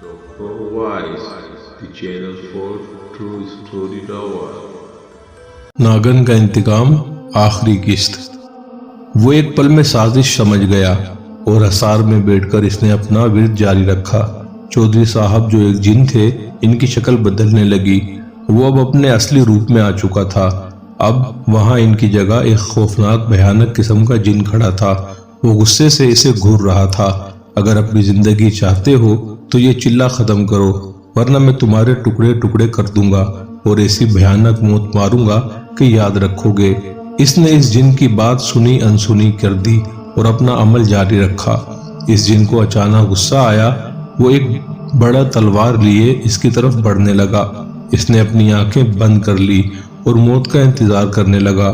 Dr. Wise, the channel for true story lover. नागन का इंतकाम आखिरी किस्त। वो एक पल में साजिश समझ गया और हसार में बैठकर इसने अपना विरद जारी रखा। चौधरी साहब जो एक जिन थे, इनकी शक्ल बदलने लगी। वो अब अपने असली रूप में आ चुका था। अब वहां इनकी जगह एक खौफनाक भयानक किस्म का जिन खड़ा था। वो गुस्से से इसे घूर रहा था। अगर अपनी जिंदगी चाहते हो तो ये चिल्ला खत्म करो, वरना मैं तुम्हारे टुकड़े टुकड़े कर दूंगा और ऐसी भयानक मौत मारूंगा कि याद रखोगे। इसने इस जिन की बात सुनी अनसुनी कर दी और अपना अमल जारी रखा। इस जिन को अचानक गुस्सा आया। वो एक बड़ा तलवार लिए इसकी तरफ बढ़ने लगा। इसने अपनी आंखें बंद कर ली और मौत का इंतजार करने लगा,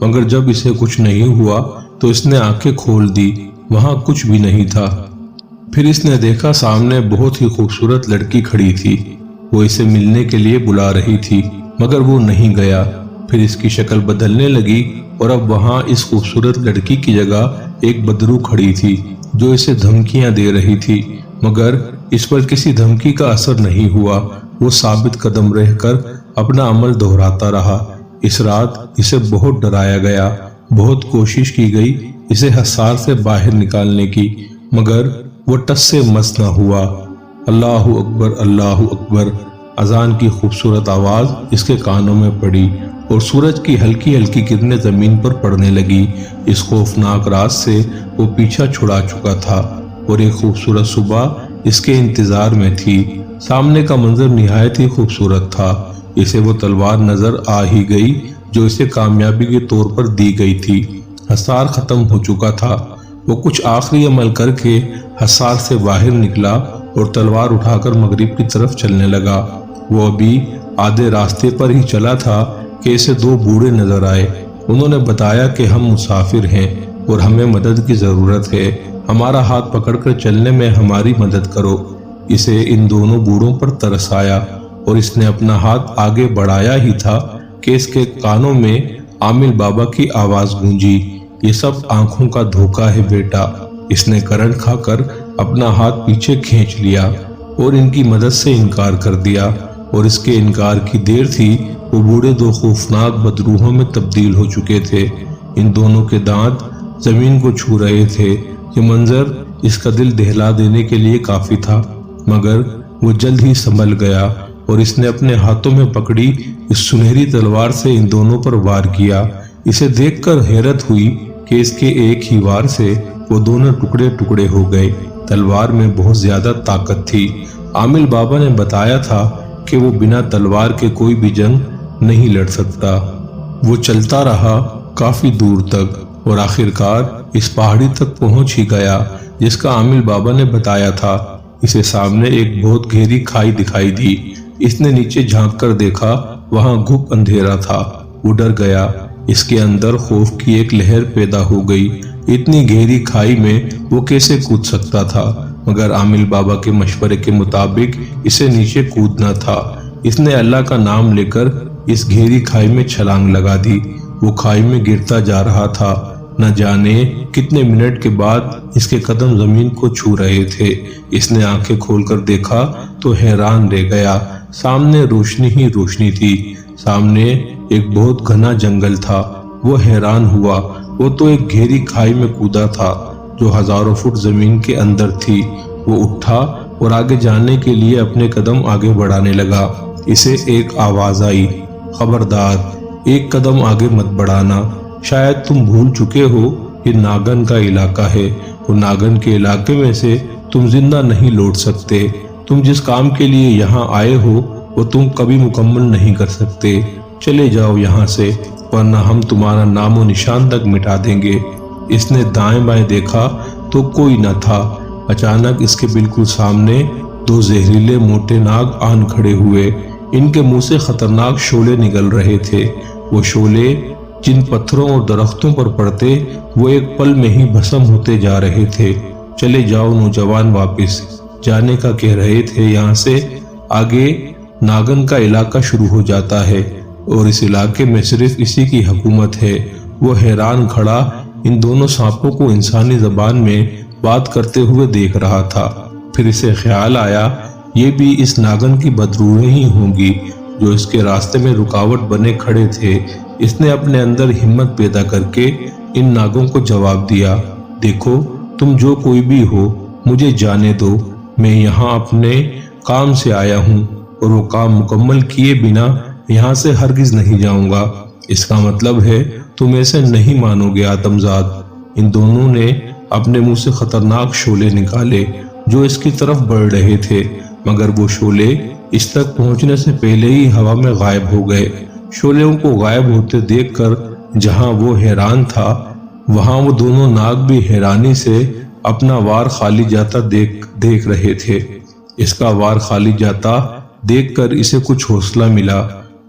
मगर जब इसे कुछ नहीं हुआ तो इसने आंखें खोल दी। वहां कुछ भी नहीं था। फिर इसने देखा सामने बहुत ही खूबसूरत लड़की खड़ी थी। वो इसे मिलने के लिए बुला रही थी, मगर वो नहीं गया। फिर इसकी शक्ल बदलने लगी और अब वहां इस खूबसूरत लड़की की जगह एक बदरू खड़ी थी जो इसे धमकियां दे रही थी, मगर इस पर किसी धमकी का असर नहीं हुआ। वो साबित कदम रहकर अपना अमल दोहराता रहा। इस रात इसे बहुत डराया गया। बहुत कोशिश की गई इसे हसार से बाहर निकालने की, मगर वो टस से मस न हुआ। अल्लाहु अकबर, अल्लाहु अकबर। अजान की खूबसूरत आवाज इसके कानों में पड़ी और सूरज की हल्की हल्की किरणें जमीन पर पड़ने लगी। इस खौफनाक रात से वो पीछा छुड़ा चुका था और एक खूबसूरत सुबह इसके इंतजार में थी। सामने का मंजर निहायत ही खूबसूरत था। इसे वो तलवार नजर आ ही गई जो इसे कामयाबी के तौर पर दी गई थी। हसार खत्म हो चुका था। वो कुछ आखिरी अमल करके हसार से बाहर निकला और तलवार उठाकर मगरिब की तरफ चलने लगा। वो अभी आधे रास्ते पर ही चला था कि इसे दो बूढ़े नजर आए। उन्होंने बताया कि हम मुसाफिर हैं और हमें मदद की जरूरत है। हमारा हाथ पकड़कर चलने में हमारी मदद करो। इसे इन दोनों बूढ़ों पर तरस आया और इसने अपना हाथ आगे बढ़ाया ही था कि इसके कानों में आमिल बाबा की आवाज गूंजी, ये सब आंखों का धोखा है बेटा। इसने करंट खाकर अपना हाथ पीछे खींच लिया और इनकी मदद से इनकार कर दिया, और इसके इनकार की देर थी वो बूढ़े दो खौफनाक बदरूहों में तब्दील हो चुके थे। इन दोनों के दांत जमीन को छू रहे थे। ये मंजर इसका दिल दहला देने के लिए काफी था, मगर वो जल्द ही संभल गया और इसने अपने हाथों में पकड़ी इस सुनहरी तलवार से इन दोनों पर वार किया। इसे देखकर हैरत हुई कि इसके एक ही वार से वो दोनों टुकड़े टुकड़े हो गए। तलवार में बहुत ज्यादा ताकत थी। आमिल बाबा ने बताया था कि वो बिना तलवार के कोई भी जंग नहीं लड़ सकता। वो चलता रहा काफी दूर तक और आखिरकार इस पहाड़ी तक पहुंच ही गया जिसका आमिल बाबा ने बताया था। इसे सामने एक बहुत गहरी खाई दिखाई दी। इसने नीचे झांक कर देखा, वहां घुप अंधेरा था। वो डर गया। इसके अंदर खौफ की एक लहर पैदा हो गई। इतनी गहरी खाई में वो कैसे कूद सकता था, मगर आमिल बाबा के मशवरे के मुताबिक इसे नीचे कूदना था। इसने अल्लाह का नाम लेकर इस गहरी खाई में छलांग लगा दी। वो खाई में गिरता जा रहा था। न जाने कितने मिनट के बाद इसके कदम जमीन को छू रहे थे। इसने आंखें खोलकर देखा तो हैरान रह गया। सामने रोशनी ही रोशनी थी। सामने एक बहुत घना जंगल था। वो हैरान हुआ। वो तो एक गहरी खाई में कूदा था जो हजारों फुट जमीन के अंदर थी। वो उठा और आगे जाने के लिए अपने कदम आगे बढ़ाने लगा। इसे एक आवाज आई, खबरदार, एक कदम आगे मत बढ़ाना। शायद तुम भूल चुके हो ये नागन का इलाका है और नागन के इलाके में से तुम जिंदा नहीं लौट सकते। तुम जिस काम के लिए यहाँ आए हो वो तुम कभी मुकम्मल नहीं कर सकते। चले जाओ यहाँ से, वरना हम तुम्हारा नामो निशान तक मिटा देंगे। इसने दाएं बाएं देखा तो कोई न था। अचानक इसके बिल्कुल सामने दो जहरीले मोटे नाग आन खड़े हुए। इनके मुंह से खतरनाक शोले निकल रहे थे। वो शोले जिन पत्थरों और दरख्तों पर पड़ते वो एक पल में ही भस्म होते जा रहे थे। चले जाओ नौजवान, वापस जाने का कह रहे थे। यहाँ से आगे नागन का इलाका शुरू हो जाता है और इस इलाके में सिर्फ इसी की हुकूमत है। वो हैरान खड़ा इन दोनों सांपों को इंसानी जबान में बात करते हुए देख रहा था। फिर इसे ख्याल आया یہ بھی اس ناگن کی بدروحیں ہی ہوں گی جو اس کے راستے میں رکاوٹ بنے کھڑے تھے۔ اس نے اپنے اندر ہمت پیدا کر کے ان ناگوں کو جواب دیا، دیکھو تم جو کوئی بھی ہو مجھے جانے دو، میں یہاں اپنے کام سے آیا ہوں اور وہ کام مکمل کیے بنا یہاں سے ہرگز نہیں جاؤں گا۔ اس کا مطلب ہے تم ایسے نہیں مانو گے آدم زاد۔ ان دونوں نے اپنے منہ سے خطرناک شعلے نکالے جو اس کی طرف بڑھ رہے تھے، مگر وہ شعلے اس تک پہنچنے سے پہلے ہی ہوا میں غائب ہو گئے۔ شعلوں کو غائب ہوتے دیکھ کر جہاں وہ حیران تھا وہاں وہ دونوں ناگ بھی حیرانی سے اپنا وار خالی جاتا دیکھ رہے تھے۔ اس کا وار خالی جاتا دیکھ کر اسے کچھ حوصلہ ملا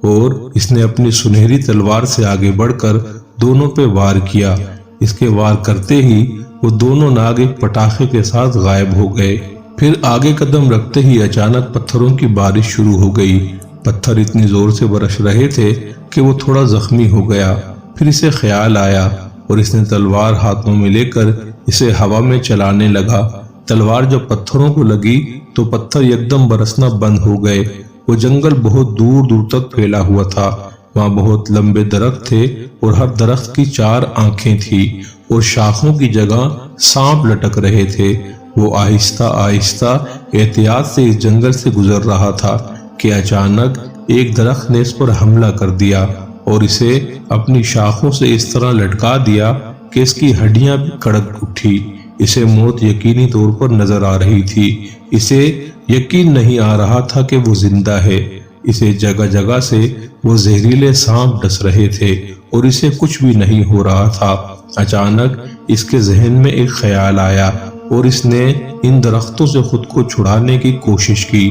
اور اس نے اپنی سنہری تلوار سے آگے بڑھ کر دونوں پہ وار کیا۔ اس کے وار کرتے ہی وہ دونوں ناگ ایک پٹاخے کے ساتھ غائب ہو گئے۔ پھر آگے قدم رکھتے ہی اچانک پتھروں کی بارش شروع ہو گئی۔ پتھر اتنی زور سے برس رہے تھے کہ وہ تھوڑا زخمی ہو گیا۔ پھر اسے خیال آیا اور اس نے تلوار ہاتھوں میں لے کر اسے ہوا میں چلانے لگا۔ تلوار جب پتھروں کو لگی تو پتھر یکدم برسنا بند ہو گئے۔ وہ جنگل بہت دور دور تک پھیلا ہوا تھا۔ وہاں بہت لمبے درخت تھے اور ہر درخت کی 4 آنکھیں تھیں اور شاخوں کی جگہ سانپ لٹک رہے تھے۔ وہ آہستہ آہستہ احتیاط سے اس جنگل سے گزر رہا تھا کہ اچانک ایک درخت نے اس پر حملہ کر دیا اور اسے اپنی شاخوں سے اس طرح لٹکا دیا کہ اس کی ہڈیاں بھی کڑک اٹھی۔ اسے موت یقینی طور پر نظر آ رہی تھی۔ اسے یقین نہیں آ رہا تھا کہ وہ زندہ ہے۔ اسے جگہ جگہ سے وہ زہریلے سانپ ڈس رہے تھے اور اسے کچھ بھی نہیں ہو رہا تھا۔ اچانک اس کے ذہن میں ایک خیال آیا اور اس نے ان درختوں سے خود کو چھڑانے کی کوشش کی۔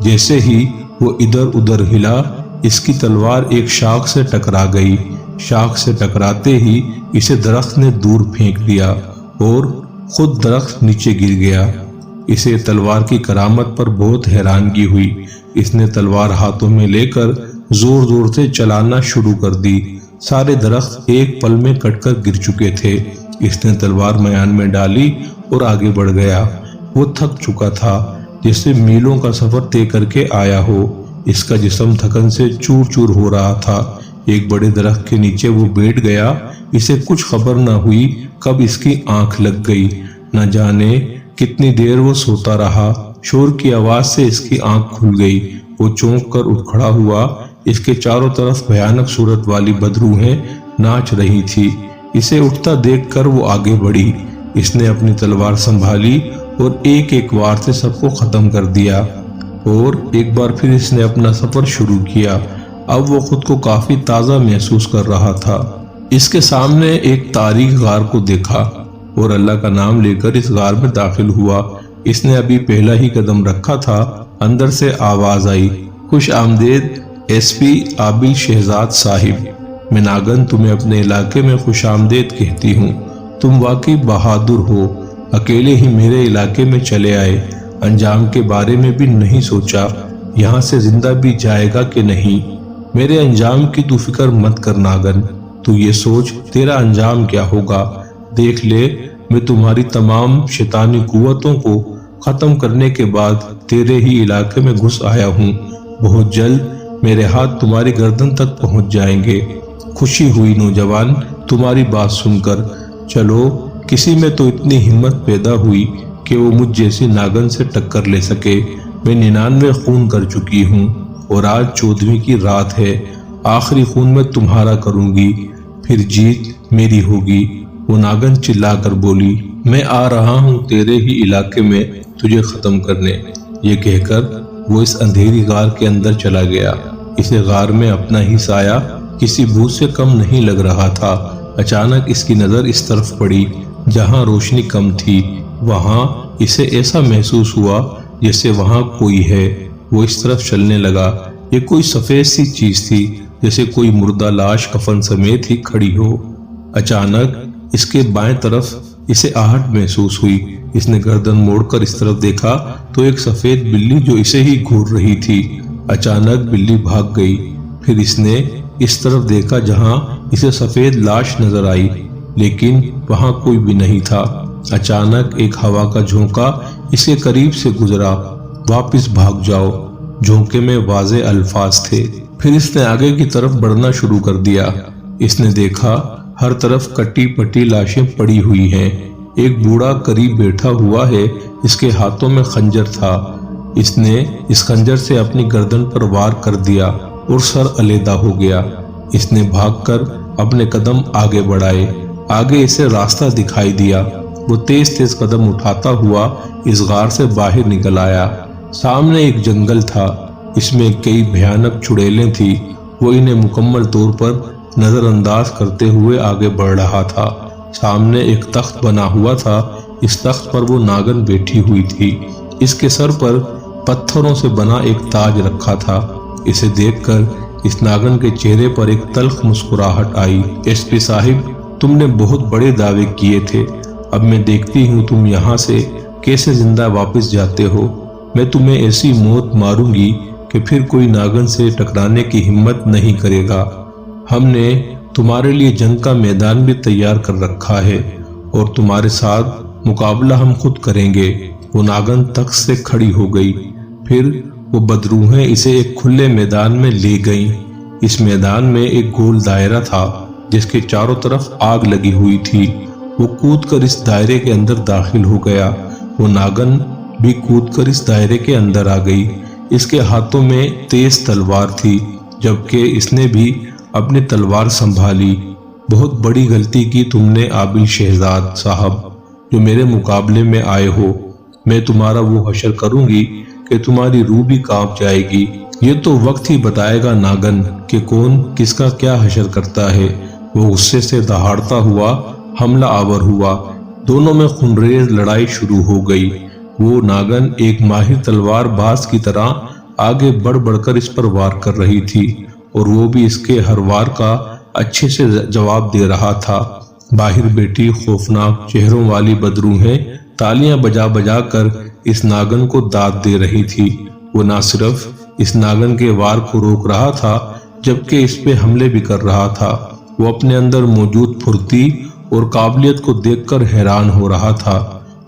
جیسے ہی وہ ادھر ادھر ہلا اس کی تلوار ایک شاخ سے ٹکرا گئی۔ شاخ سے ٹکراتے ہی اسے درخت نے دور پھینک دیا اور خود درخت نیچے گر گیا۔ اسے تلوار کی کرامت پر بہت حیرانگی ہوئی۔ اس نے تلوار ہاتھوں میں لے کر زور زور سے چلانا شروع کر دی۔ سارے درخت ایک پل میں کٹ کر گر چکے تھے۔ اس نے تلوار میان میں ڈالی اور آگے بڑھ گیا۔ وہ تھک چکا تھا جیسے میلوں کا سفر طے کر کے آیا ہو۔ اس کا جسم تھکن سے چور چور ہو رہا تھا۔ ایک بڑے درخت کے نیچے وہ بیٹھ گیا۔ اسے کچھ خبر نہ ہوئی کب اس کی آنکھ لگ گئی۔ نہ جانے کتنی دیر وہ سوتا رہا۔ شور کی آواز سے اس کی آنکھ کھل گئی۔ وہ چونک کر اٹھ کھڑا ہوا۔ اس کے چاروں طرف بھیانک صورت والی بدروحیں ناچ رہی تھی۔ اسے اٹھتا دیکھ کر وہ آگے بڑھی۔ اس نے اپنی تلوار سنبھالی اور ایک ایک وار سے سب کو ختم کر دیا اور ایک بار پھر اس نے اپنا سفر شروع کیا۔ اب وہ خود کو کافی تازہ محسوس کر رہا تھا۔ اس کے سامنے ایک تاریک غار کو دیکھا اور اللہ کا نام لے کر اس غار میں داخل ہوا۔ اس نے ابھی پہلا ہی قدم رکھا تھا، اندر سے آواز آئی، خوش آمدید ایس پی عابل شہزاد صاحب۔ میں ناگن تمہیں اپنے علاقے میں خوش آمدید کہتی ہوں۔ تم واقعی بہادر ہو، اکیلے ہی میرے علاقے میں چلے آئے، انجام کے بارے میں بھی نہیں سوچا یہاں سے زندہ بھی جائے گا کہ نہیں۔ میرے انجام کی تو فکر مت کر ناگن، تو یہ سوچ تیرا انجام کیا ہوگا۔ دیکھ لے میں تمہاری تمام شیطانی قوتوں کو ختم کرنے کے بعد تیرے ہی علاقے میں گھس آیا ہوں۔ بہت جلد میرے ہاتھ تمہاری گردن تک پہنچ جائیں گے۔ خوشی ہوئی نوجوان تمہاری بات سن کر۔ چلو کسی میں تو اتنی ہمت پیدا ہوئی کہ وہ مجھ جیسی ناگن سے ٹکر لے سکے۔ میں 99 خون کر چکی ہوں اور آج 14ویں کی رات ہے۔ آخری خون میں تمہارا کروں گی، پھر جیت میری ہوگی۔ وہ ناگن چلا کر بولی، میں آ رہا ہوں تیرے ہی علاقے میں تجھے ختم کرنے۔ یہ کہہ کر وہ اس اندھیری غار کے اندر چلا گیا۔ اسے غار میں اپنا ہی سایہ کسی بھوت سے کم نہیں لگ رہا تھا۔ اچانک اس کی نظر اس طرف پڑی جہاں روشنی کم تھی۔ وہاں اسے ایسا محسوس ہوا جیسے وہاں کوئی ہے۔ وہ اس طرف چلنے لگا۔ یہ کوئی سفید سی چیز تھی، جیسے کوئی مردہ لاش کفن سمیت ہی کھڑی ہو۔ اچانک اس کے بائیں طرف اسے آہٹ محسوس ہوئی۔ اس نے گردن موڑ کر اس طرف دیکھا تو ایک سفید بلی جو اسے ہی گھور رہی تھی۔ اچانک بلی بھاگ گئی۔ پھر اس نے اس طرف دیکھا جہاں اسے سفید لاش نظر آئی، لیکن وہاں کوئی بھی نہیں تھا۔ اچانک ایک ہوا کا جھونکا اس کے قریب سے گزرا۔ वापस भाग जाओ। झोंके में वाज़े अल्फाज थे। फिर इसने आगे की तरफ बढ़ना शुरू कर दिया। इसने देखा हर तरफ कटी पटी लाशें पड़ी हुई हैं। एक बूढ़ा करीब बैठा हुआ है, इसके हाथों में खंजर था। इसने इस खंजर से अपनी गर्दन पर वार कर दिया और सर अलहदा हो गया। इसने भागकर अपने कदम आगे बढ़ाए। आगे इसे रास्ता दिखाई दिया। वो तेज तेज कदम उठाता हुआ इस गार से बाहर निकल आया। सामने एक जंगल था। इसमें कई भयानक चुड़ैलें थी। वो इन्हें मुकम्मल तौर पर नजरअंदाज करते हुए आगे बढ़ रहा था। सामने एक तख्त बना हुआ था। इस तख्त पर वो नागन बैठी हुई थी। इसके सर पर पत्थरों से बना एक ताज रखा था। इसे देखकर इस नागन के चेहरे पर एक तल्ख मुस्कुराहट आई। एसपी साहिब, तुमने बहुत बड़े दावे किए थे। अब मैं देखती हूँ तुम यहाँ से कैसे जिंदा वापस जाते हो। मैं तुम्हें ऐसी मौत मारूंगी कि फिर कोई नागन से टकराने की हिम्मत नहीं करेगा। हमने तुम्हारे लिए जंग का मैदान भी तैयार कर रखा है और तुम्हारे साथ मुकाबला हम खुद करेंगे। वो नागन तख्त से खड़ी हो गई। फिर वो बदरूहें इसे एक खुले मैदान में ले गईं। इस मैदान में एक गोल दायरा था जिसके चारों तरफ आग लगी हुई थी। वो कूदकर इस दायरे के अंदर दाखिल हो गया। वो नागन भी कूदकर इस दायरे के अंदर आ गई। इसके हाथों में तेज तलवार थी, जबकि इसने भी अपनी तलवार संभाली। बहुत बड़ी गलती की तुमने आबिल शहजाद साहब, जो मेरे मुकाबले में आए हो। मैं तुम्हारा वो हशर करूंगी कि तुम्हारी रूह भी कांप जाएगी। ये तो वक्त ही बताएगा नागन कि कौन किसका क्या हशर करता है। वो गुस्से से दहाड़ता हुआ हमला आवर हुआ। दोनों में खूनरेज लड़ाई शुरू हो गई। वो नागन एक माहिर तलवार बाज की तरह आगे बढ़ बढ़कर इस पर वार कर रही थी और वो भी इसके हर वार का अच्छे से जवाब दे रहा था। बाहर बैठी खौफनाक चेहरों वाली बदरूहें तालियां बजा बजा कर इस नागन को दाद दे रही थी। वो ना सिर्फ इस नागन के वार को रोक रहा था, जबकि इस पे हमले भी कर रहा था। वो अपने अंदर मौजूद फुर्ती और काबिलियत को देखकर हैरान हो रहा था।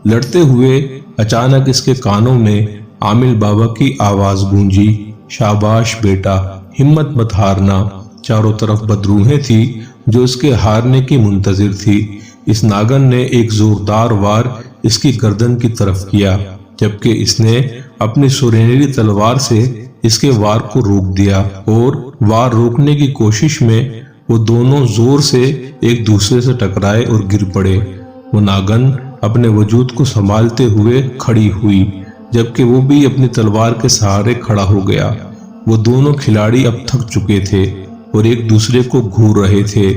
लड़ते हुए अचानक इसके कानों में आमिल बाबा की आवाज गूंजी, शाबाश बेटा, हिम्मत मत हारना। चारों तरफ बदरूहें थी जो इसके हारने की मुंतजिर थी। इस नागन ने एक जोरदार वार इसकी गर्दन की तरफ किया, जबकि इसने अपनी सुनहरी तलवार से इसके वार को रोक दिया और वार रोकने की कोशिश में वो दोनों जोर से एक दूसरे से टकराए और गिर पड़े। वो नागन अपने वजूद को संभालते हुए खड़ी हुई, जबकि वो भी अपनी तलवार के सहारे खड़ा हो गया। वो दोनों खिलाड़ी अब थक चुके थे और एक दूसरे को घूर रहे थे।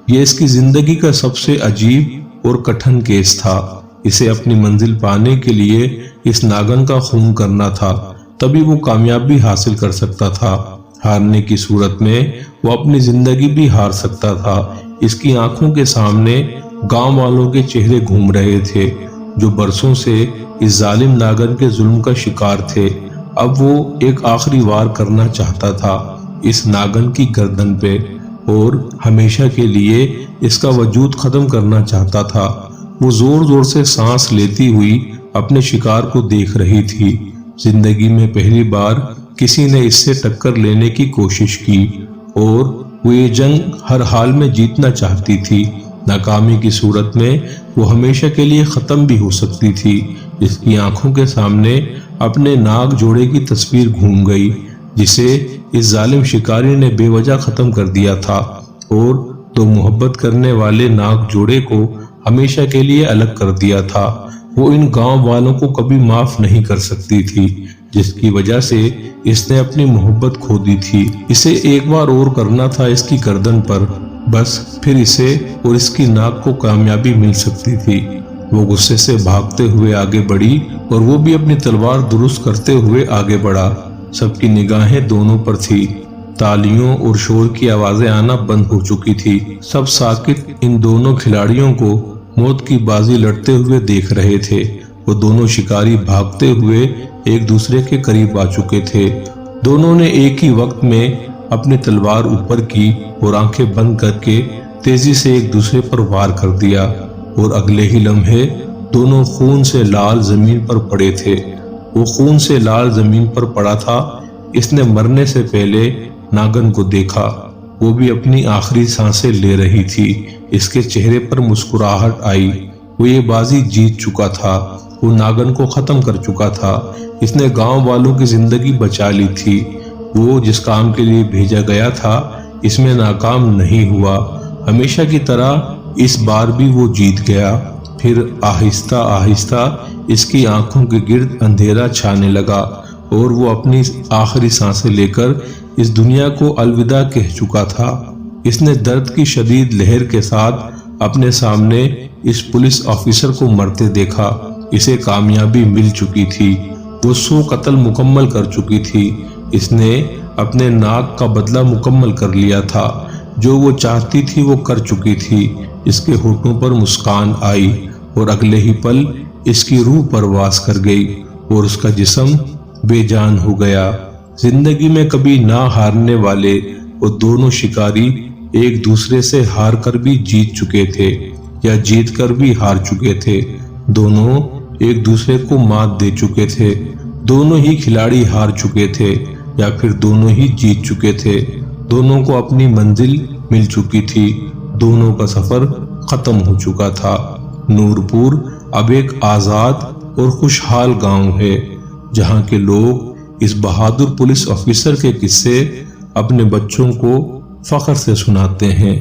ये इसकी जिंदगी का सबसे अजीब और कठिन केस था। इसे अपनी मंजिल पाने के लिए इस नागन का खून करना था, तभी वो कामयाबी हासिल कर सकता था। हारने की सूरत में वो अपनी जिंदगी भी हार सकता था। इसकी आंखों के सामने गांव वालों के चेहरे घूम रहे थे जो बरसों से इस जालिम नागन के जुल्म का शिकार थे। अब वो एक आखिरी वार करना चाहता था इस नागन की गर्दन पे और हमेशा के लिए इसका वजूद खत्म करना चाहता था। वो जोर जोर से सांस लेती हुई अपने शिकार को देख रही थी। जिंदगी में पहली बार किसी ने इससे टक्कर लेने की कोशिश की और वो ये जंग हर हाल में जीतना चाहती थी। नाकामी की सूरत में वो हमेशा के लिए खत्म भी हो सकती थी। इसकी आंखों के सामने अपने नाग जोड़े की तस्वीर घूम गई, जिसे इस जालिम शिकारी ने बेवजह खत्म कर दिया था और दो मोहब्बत करने वाले नाग जोड़े को हमेशा के लिए अलग कर दिया था। वो इन गांव वालों को कभी माफ नहीं कर सकती थी, जिसकी वजह से इसने अपनी मोहब्बत खो दी थी। इसे एक बार और करना था इसकी गर्दन पर, बस फिर इसे और इसकी नाक को कामयाबी मिल सकती थी। वो गुस्से से भागते हुए आगे बढ़ी और वो भी अपनी तलवार दुरुस्त करते हुए आगे बढ़ा। सबकी निगाहें दोनों पर थी। तालियों और शोर की आवाजें आना बंद हो चुकी थी। सब साकित इन दोनों खिलाड़ियों को मौत की बाजी लड़ते हुए देख रहे थे। वो दोनों शिकारी भागते हुए एक दूसरे के करीब आ चुके थे। दोनों ने एक ही वक्त में अपनी तलवार ऊपर की और आंखें बंद करके तेजी से एक दूसरे पर वार कर दिया और अगले ही लम्हे दोनों खून से लाल जमीन पर पड़े थे। وہ خون سے لال زمین پر پڑا تھا۔ اس نے مرنے سے پہلے ناگن کو دیکھا، وہ بھی اپنی آخری سانسیں لے رہی تھی۔ اس کے چہرے پر مسکراہٹ آئی، وہ یہ بازی جیت چکا تھا، وہ ناگن کو ختم کر چکا تھا۔ اس نے گاؤں والوں کی زندگی بچا لی تھی۔ وہ جس کام کے لیے بھیجا گیا تھا اس میں ناکام نہیں ہوا۔ ہمیشہ کی طرح اس بار بھی وہ جیت گیا۔ پھر آہستہ آہستہ اس کی آنکھوں کے گرد اندھیرا چھانے لگا اور وہ اپنی آخری سانسیں لے کر اس دنیا کو الوداع کہہ چکا تھا۔ اس نے درد کی شدید لہر کے ساتھ اپنے سامنے اس پولیس آفیسر کو مرتے دیکھا۔ اسے کامیابی مل چکی تھی، وہ 100 قتل مکمل کر چکی تھی۔ اس نے اپنے ناک کا بدلہ مکمل کر لیا تھا، جو وہ چاہتی تھی وہ کر چکی تھی۔ اس کے ہونٹوں پر مسکان آئی اور اگلے ہی پل اس کی روح پرواز کر گئی اور اس کا جسم بے جان ہو گیا۔ زندگی میں کبھی نہ ہارنے والے وہ دونوں شکاری ایک دوسرے سے ہار کر بھی جیت چکے تھے یا جیت کر بھی ہار چکے تھے۔ دونوں ایک دوسرے کو مات دے چکے تھے۔ دونوں ہی کھلاڑی ہار چکے تھے یا پھر دونوں ہی جیت چکے تھے۔ دونوں کو اپنی منزل مل چکی تھی، دونوں کا سفر ختم ہو چکا تھا۔ نورپور اب ایک آزاد اور خوشحال گاؤں ہے، جہاں کے لوگ اس بہادر پولیس آفیسر کے قصے اپنے بچوں کو فخر سے سناتے ہیں۔